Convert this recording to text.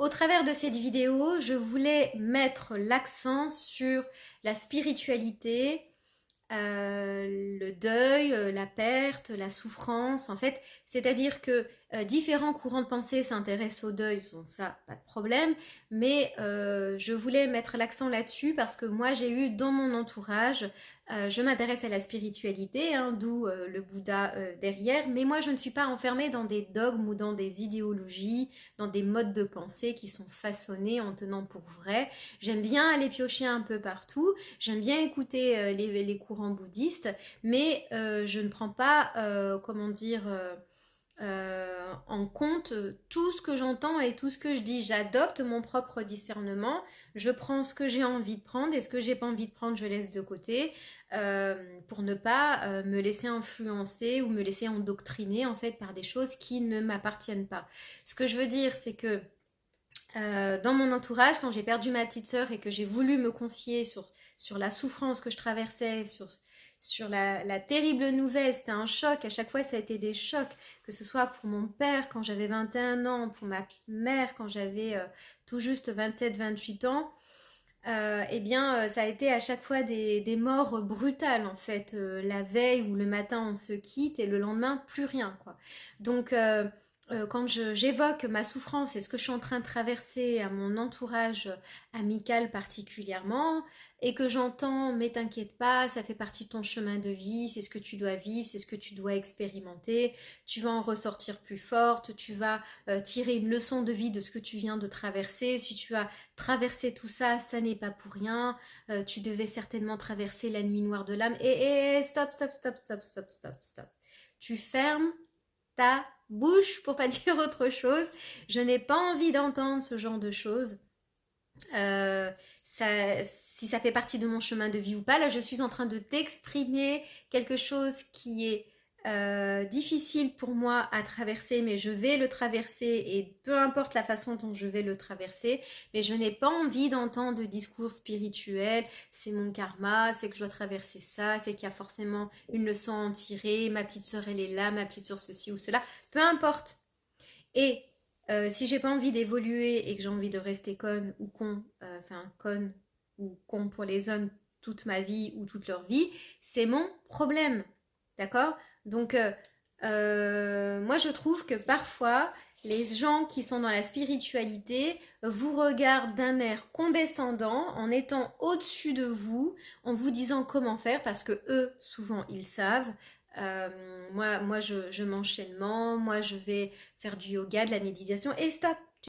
Au travers de cette vidéo, je voulais mettre l'accent sur la spiritualité, le deuil, la perte, la souffrance, en fait, c'est-à-dire que différents courants de pensée s'intéressent au deuil, donc ça, pas de problème, mais je voulais mettre l'accent là-dessus parce que moi j'ai eu dans mon entourage, je m'intéresse à la spiritualité, hein, d'où le Bouddha derrière, mais moi je ne suis pas enfermée dans des dogmes ou dans des idéologies, dans des modes de pensée qui sont façonnés en tenant pour vrai. J'aime bien aller piocher un peu partout. J'aime bien écouter les courants bouddhistes, mais je ne prends pas, comment dire, en compte tout ce que j'entends et tout ce que je dis. J'adopte mon propre discernement, je prends ce que j'ai envie de prendre et ce que j'ai pas envie de prendre, je laisse de côté pour ne pas me laisser influencer ou me laisser endoctriner en fait par des choses qui ne m'appartiennent pas. Ce que je veux dire, c'est que dans mon entourage, quand j'ai perdu ma petite sœur et que j'ai voulu me confier sur la souffrance que je traversais, sur la terrible nouvelle, c'était un choc, à chaque fois ça a été des chocs, que ce soit pour mon père quand j'avais 21 ans, pour ma mère quand j'avais tout juste 27-28 ans, eh bien ça a été à chaque fois des morts brutales en fait, la veille ou le matin on se quitte et le lendemain plus rien quoi. Donc quand j'évoque ma souffrance et ce que je suis en train de traverser à mon entourage amical particulièrement, et que j'entends mais t'inquiète pas, ça fait partie de ton chemin de vie, c'est ce que tu dois vivre, c'est ce que tu dois expérimenter, tu vas en ressortir plus forte, tu vas tirer une leçon de vie de ce que tu viens de traverser, si tu as traversé tout ça, ça n'est pas pour rien, tu devais certainement traverser la nuit noire de l'âme, et stop, stop, stop, stop, stop, stop, stop. Tu fermes ta bouche pour pas dire autre chose. Je n'ai pas envie d'entendre ce genre de choses. Ça, si ça fait partie de mon chemin de vie ou pas, là je suis en train de t'exprimer quelque chose qui est difficile pour moi à traverser, mais je vais le traverser et peu importe la façon dont je vais le traverser, mais je n'ai pas envie d'entendre de discours spirituels, c'est mon karma, c'est que je dois traverser ça, c'est qu'il y a forcément une leçon à en tirer, ma petite sœur elle est là, ma petite sœur ceci ou cela, peu importe. Et si j'ai pas envie d'évoluer et que j'ai envie de rester conne ou con, enfin conne ou con pour les hommes toute ma vie ou toute leur vie, c'est mon problème. D'accord? Donc, moi je trouve que parfois, les gens qui sont dans la spiritualité vous regardent d'un air condescendant en étant au-dessus de vous, en vous disant comment faire, parce que eux, souvent, ils savent. Moi je m'enchaînement, moi je vais faire du yoga, de la méditation, et stop,